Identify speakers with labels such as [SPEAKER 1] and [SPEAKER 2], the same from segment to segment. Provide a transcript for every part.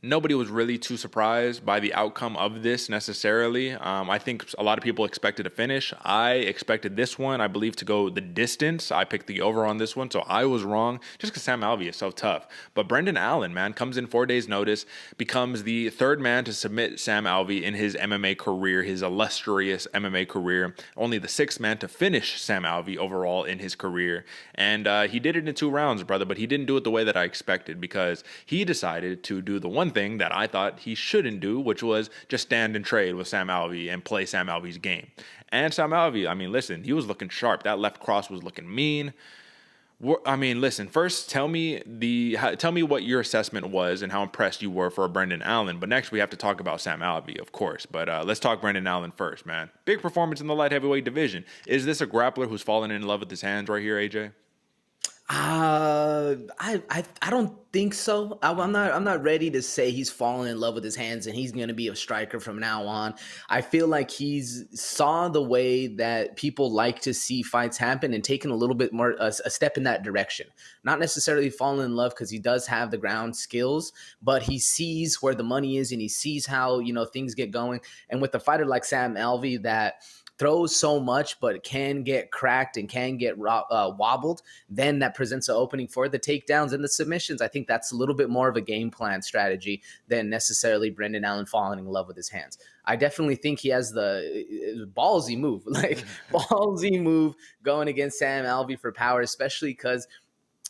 [SPEAKER 1] nobody was really too surprised by the outcome of this necessarily. I think a lot of people expected a finish. I expected this one, I believe, to go the distance. I picked the over on this one, so I was wrong just because Sam Alvey is so tough. But Brenden Allen, man, comes in 4 days' notice, becomes the third man to submit Sam Alvey in his MMA career, his illustrious MMA career. Only the sixth man to finish Sam Alvey overall in his career. And he did it in 2 rounds, brother, but he didn't do it the way that I expected because he decided to do the one thing that I thought he shouldn't do, which was just stand and trade with Sam Alvey and play Sam Alvey's game. And Sam Alvey, I mean, listen, he was looking sharp. That left cross was looking mean. I mean, listen, first tell me what your assessment was and how impressed you were for Brenden Allen. But next we have to talk about Sam Alvey, of course. But let's talk Brenden Allen first, man. Big performance in the light heavyweight division. Is this a grappler who's fallen in love with his hands right here, AJ?
[SPEAKER 2] I don't think so. I'm not ready to say he's fallen in love with his hands and he's going to be a striker from now on. I feel like he's saw the way that people like to see fights happen and taken a little bit more a step in that direction. Not necessarily fallen in love because he does have the ground skills, but he sees where the money is and he sees how things get going. And with a fighter like Sam Alvey that throws so much but can get cracked and can get wobbled, then that presents an opening for the takedowns and the submissions. I think that's a little bit more of a game plan strategy than necessarily Brenden Allen falling in love with his hands. I definitely think he has the ballsy move, ballsy move going against Sam Alvey for power, especially because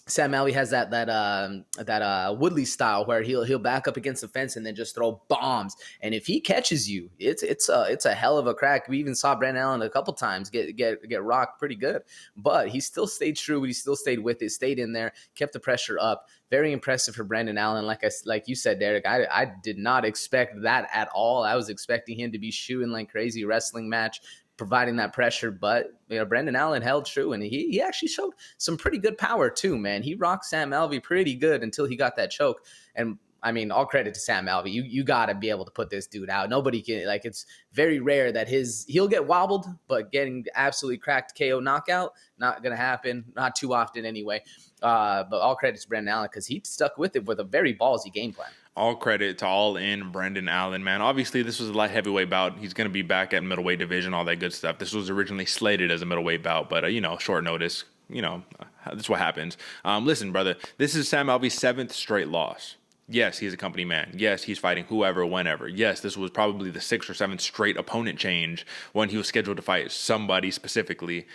[SPEAKER 2] Sam Alvey has that Woodley style where he'll back up against the fence and then just throw bombs. And if he catches you, it's a hell of a crack. We even saw Brenden Allen a couple times get rocked pretty good, but he still stayed true. He still stayed with it, stayed in there, kept the pressure up. Very impressive for Brenden Allen. Like you said, Derek, I did not expect that at all. I was expecting him to be shooing like crazy wrestling match, providing that pressure, but Brenden Allen held true, and he actually showed some pretty good power too, man. He rocked Sam Alvey pretty good until he got that choke. And I mean, all credit to Sam Alvey. You got to be able to put this dude out. Nobody can, it's very rare that he'll get wobbled, but getting absolutely cracked KO knockout, not going to happen. Not too often anyway. But all credit to Brenden Allen because he stuck with it with a very ballsy game plan.
[SPEAKER 1] All credit to all in Brenden Allen, man. Obviously, this was a light heavyweight bout. He's going to be back at middleweight division, all that good stuff. This was originally slated as a middleweight bout, but, short notice, that's what happens. Listen, brother, this is Sam Alvey's 7th straight loss. Yes, he's a company man. Yes, he's fighting whoever, whenever. Yes, this was probably the 6th or 7th straight opponent change when he was scheduled to fight somebody specifically.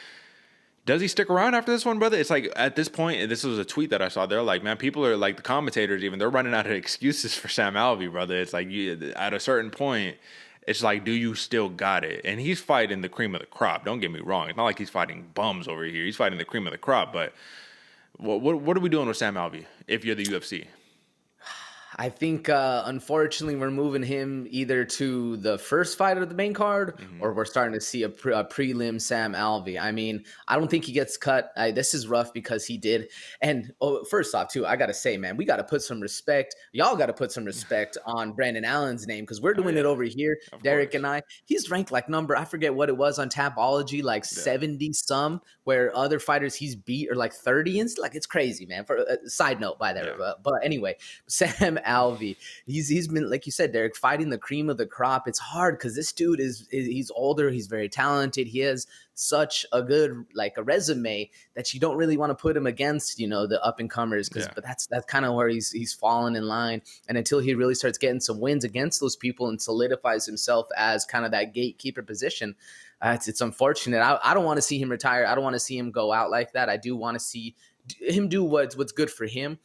[SPEAKER 1] Does he stick around after this one, brother? It's like at this point, this was a tweet that I saw. They're like, man, people are like the commentators even, they're running out of excuses for Sam Alvey, brother. It's like at a certain point, it's like, do you still got it? And he's fighting the cream of the crop. Don't get me wrong. It's not like he's fighting bums over here. He's fighting the cream of the crop. But what are we doing with Sam Alvey if you're the UFC?
[SPEAKER 2] I think, unfortunately, we're moving him either to the first fight of the main card or we're starting to see a prelim Sam Alvey. I mean, I don't think he gets cut. This is rough because he did. And first off, too, I got to say, man, we got to put some respect. Y'all got to put some respect on Brenden Allen's name because we're doing it over here, Derek and I. He's ranked like I forget what it was on Tapology, like 70 some, where other fighters he's beat are like 30. And it's crazy, man. For a side note by there. Yeah. But anyway, Sam Alvey, he's been, like you said, Derek, fighting the cream of the crop. It's hard because this dude he's older, he's very talented, he has such a good a resume that you don't really want to put him against the up and comers but that's kind of where he's fallen in line. And until he really starts getting some wins against those people and solidifies himself as kind of that gatekeeper position, it's unfortunate. I don't want to see him retire. I don't want to see him go out like that. I do want to see him do what's good for him.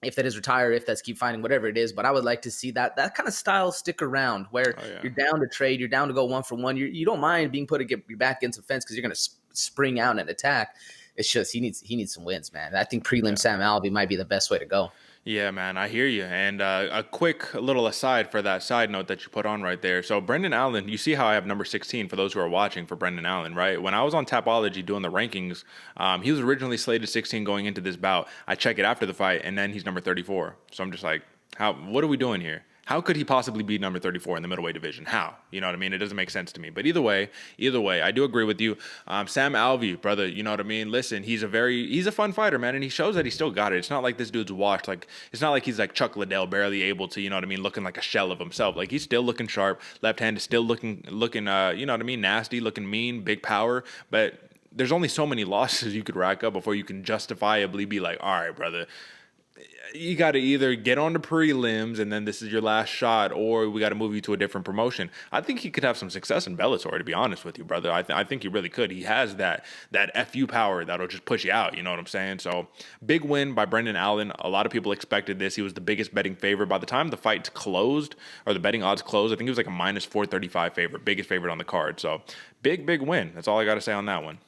[SPEAKER 2] If that is retire, if that's keep fighting, whatever it is. But I would like to see that kind of style stick around where you're down to trade, you're down to go 1-for-1. You don't mind being put to get your back against the fence because you're going to spring out and attack. It's just he needs some wins, man. I think prelim Sam Alvey might be the best way to go.
[SPEAKER 1] Yeah, man, I hear you. And a quick little aside for that side note that you put on right there. So Brenden Allen, you see how I have number 16 for those who are watching for Brenden Allen, right? When I was on Tapology doing the rankings, he was originally slated 16 going into this bout. I check it after the fight, and then he's number 34. So I'm just like, what are we doing here? How could he possibly be number 34 in the middleweight division? How? You know what I mean? It doesn't make sense to me. But either way, I do agree with you. Sam Alvey, brother, you know what I mean? Listen, he's a fun fighter, man, and he shows that he still got it. It's not like this dude's washed. Like, it's not like he's like Chuck Liddell, barely able to, you know what I mean, looking like a shell of himself. Like, he's still looking sharp. Left hand is still looking, you know what I mean, nasty, looking mean, big power. But there's only so many losses you could rack up before you can justifiably be like, all right, brother, you got to either get on the prelims and then this is your last shot, or we got to move you to a different promotion. I think he could have some success in Bellator, to be honest with you, brother. I think he really could. He has that FU power that'll just push you out. You know what I'm saying? So big win by Brenden Allen. A lot of people expected this. He was the biggest betting favorite. By the time the fight closed, or the betting odds closed, I think he was like a minus 435 favorite, biggest favorite on the card. So big win. That's all I got to say on that one.